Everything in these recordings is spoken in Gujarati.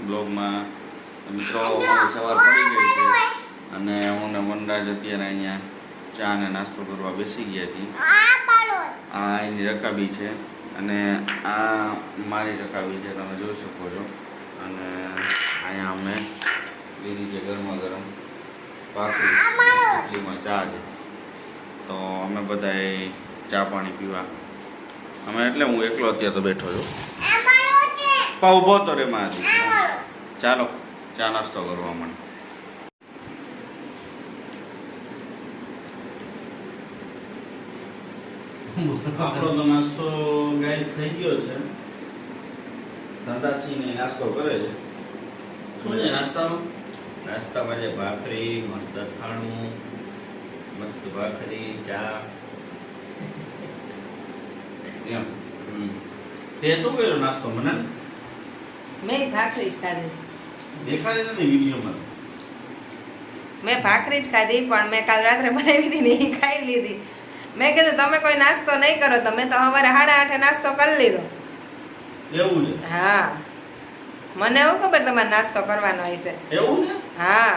બ્લોગમાં. મિત્રો અમારી સવાર પડી ગઈ છે અને હું ને વનરાજ અત્યારે અહીંયા ચા અને નાસ્તો કરવા બેસી ગયા છીએ. આ એની રકાબી છે અને આ મારી રકાબી છે, તમે જોઈ શકો છો. અને અહીંયા અમે લીધી છે ગરમા ગરમ ભાખરીમાં ચા છે. તો અમે બધાએ ચા પાણી પીવા અમે એટલે હું એકલો અત્યારે તો બેઠો છું. ઉભો તો રે મારી. ચાલો ચા નાસ્તો કરવા મને. આપણો તો નાસ્તો ગાઈસ થઈ ગયો છે. ધંધાચીને નાસ્તો કરે છે. શું છે નાસ્તામાં? નાસ્તામાં છે ભાખરી, મસ્ત અથાણું, મસ્ત ભાખરી, ચા. એમ તે શું કર્યો નાસ્તો મને? મેં ભાખરી જ ખાધી. દેખાતી નથી વિડીયોમાં. મેં ભાખરી જ ખાધી, પણ મેં કાલ રાત્રે બનાવી હતી ને એ ખાઈ લીધી. મેં કીધું તમે કોઈ નાસ્તો નહીં કરો, તમે તો સવારે 8:30 નાસ્તો કરી લીધો. એવું છે? હા, મને એવું ખબર તમારે નાસ્તો કરવાનો હશે. એવું ને? હા,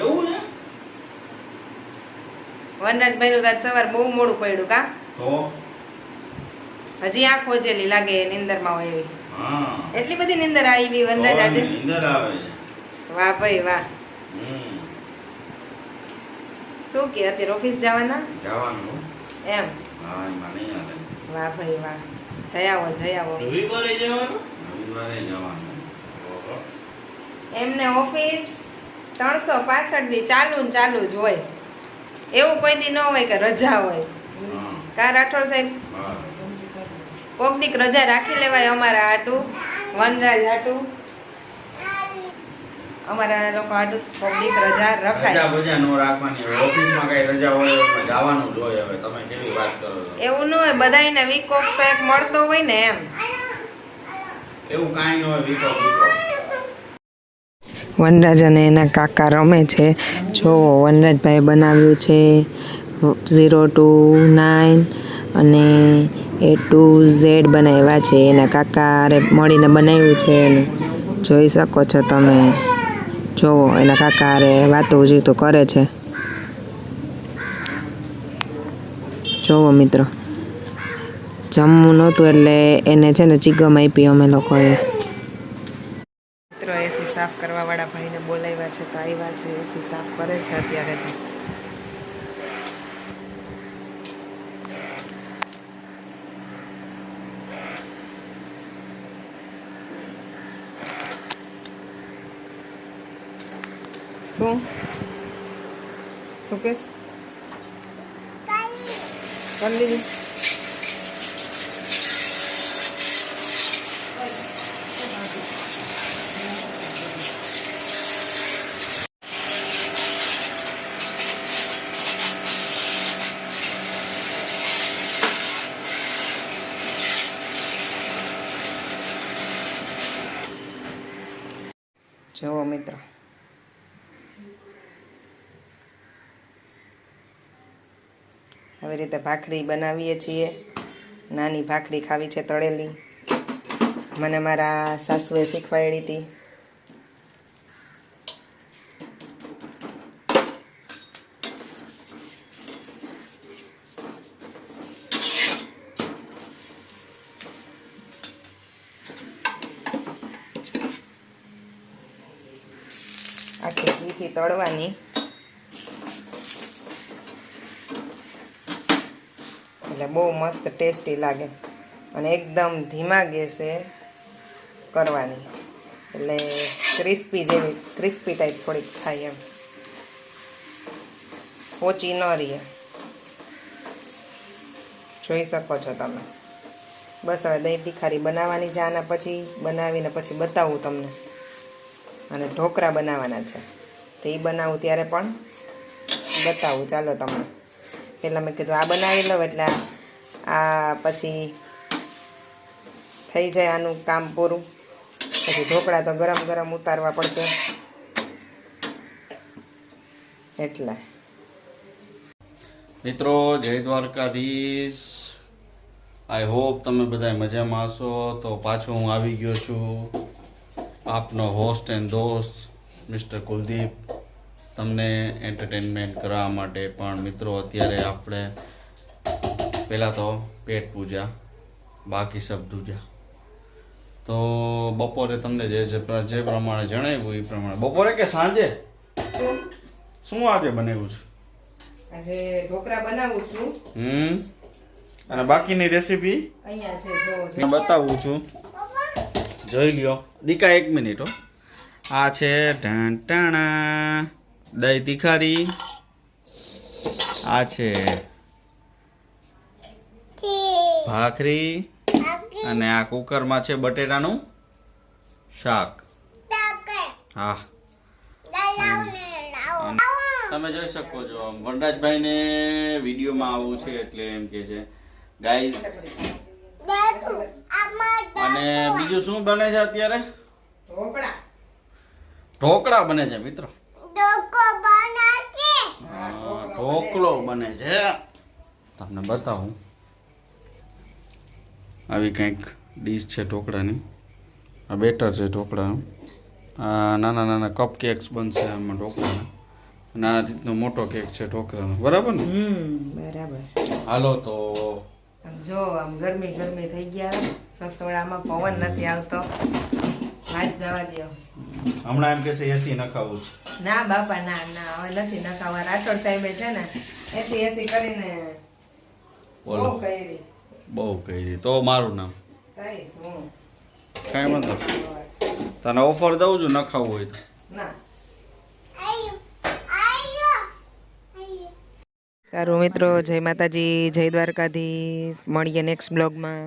એવું ને? વનરાજભાઈ નું આજ સવાર બહુ મોડું પડ્યું કા? તો હજી આંખ ખોજેલી લાગે નિંદરમાં હોય એવી. હા, એટલી બધી નિંદર આવી વનરાજ આજે? નીંદર આવે છે. વાહ ભાઈ વાહ. શું કે અત્યારે ઓફિસ જવાના? જવાનું. એમ? હા, એમાં નહીં આવે. વાહ ભાઈ વાહ, જઈ આવો જઈ આવો. રવિવારે જવાનું? રવિવારે જવાનું. એમને ઓફિસ 365 દી ચાલુ ને ચાલુ જ હોય. એવું કોઈ દી ન હોય કે રજા હોય. કા રાઠોડ સાહેબ? હા. કોક દીક રજા રાખી લેવાય અમારા હાટું, વનરાજ હાટું, અમારા લોકો હાટું કોક દીક રજા રખાય. રજા બજા નો રાખવાની હોય. ઓફિસમાં કઈ રજા હોય તો જવાનું જ હોય. હવે તમે કેવી વાત કરો છો? એવું ન હોય, બધાયને વીક ઓફ તો એક મળતો હોય ને એમ. એવું કાંઈ ન હોય. વીકો વનરાજ અને એના કાકા રમે છે. જો વનરાજભાઈ બનાવ્યું છે 0 to 9 અને A to Z બનાવ્યા છે. એના કાકા મળીને બનાવ્યું છે. જોઈ શકો છો તમે. જોવો એના કાકા વાતો જીતો કરે છે. જોવો મિત્રો, જમવું નહોતું એટલે એને છે ને ચીગમ આપી અમે લોકોએ. મિત્રો એસી સાફ કરવા વાળા ભાઈને બોલાવ્યા છે તો આવ્યા છે. એસી સાફ કરે છે અત્યારે તો. શું શું કેસ કરી લીધું? જુઓ મિત્રો, આવી રીતે ભાખરી બનાવીએ છીએ. નાની ભાખરી ખાવી છે તળેલી. મને મારા સાસુએ શીખવાડી હતી. આખી ઘીથી તળવાની. એટલે બહુ મસ્ત ટેસ્ટી લાગે અને એકદમ ધીમા ગેસે કરવાની. એટલે ક્રિસ્પી ટાઈપ થોડીક થાય એમ, પોચી ન રહે. જોઈ શકો છો તમે. બસ હવે દહીં તીખારી બનાવવાની છે. આના પછી બનાવીને પછી બતાવું તમને. અને ઢોકળા બનાવવાના છે, તો એ બનાવું ત્યારે પણ બતાવું. ચાલો તમને પહેલાં મેં કીધું આ બનાવી લઉં એટલે આ પછી થઈ જાય આનું કામ પૂરું. પછી ઢોકળા તો ગરમ ગરમ ઉતારવા પડશે એટલે. મિત્રો જય દ્વારકાધીશ. આઈ હોપ તમે બધા મજામાં હશો. તો પાછો હું આવી ગયો છું આપનો હોસ્ટ એન્ડ દોસ્ત મિસ્ટર કુલદીપ તમને એન્ટરટેનમેન્ટ કરવા માટે પણ મિત્રો અત્યારે આપણે પહેલાં તો પેટ પૂજા બાકી સબ દૂજા. તો બપોરે તમને જે પ્રમાણે જણાવ્યું એ પ્રમાણે બપોરે કે સાંજે શું આજે બનાવ્યું છે? આજે ઢોકળા બનાવું છું. અને બાકીની રેસીપી અહીંયા છે જો હું બતાવું છું, જોઈ લ્યો. દીકા 1 મિનિટ હો. આ છે ઢાંટાણા દહીં તીખારી, આ છે ભાખરી, અને આ કુકરમાં છે બટેટાનું શાક. હા, તમે જોઈ શકો છો વનરાજભાઈને વિડીયોમાં આવું છે એટલે એમ કે છે ગાઈસ. અને બીજું શું બને છે અત્યારે? ઢોકળા બને છે મિત્રો. ઢોકળો બને છે, તમને બતાવું. આવી કંઈક ડીશ છે ઢોકળાની. આ બેટર છે ઢોકળાનું. આ નાના નાના કપ કેક્સ બનશે આમાં ઢોકળાના, અને આ રીતનો મોટો કેક છે ઢોકળાનો. બરાબર ને? બરાબર. હાલો તો જો આમ ગરમી ગરમી થઈ ગયા, રસોડામાં પવન નથી આવતો. વાત જવા દો. હમણાં એમ કહેશે એસી નખાવું છે. ના બાપા ના ના, હવે નથી નખાવા. રાઠોડ સાહેબે છે ને એસી એસી કરીને બોલો. બહુ કહી તો મારું નામ કહીશ હું. કાંઈ વાંધો તને ઓફર દઉં છું નખાવું હોય તો. ના સારું મિત્રો, જય માતાજી, જય દ્વારકાધીશ. મળીએ નેક્સ્ટ બ્લોગમાં.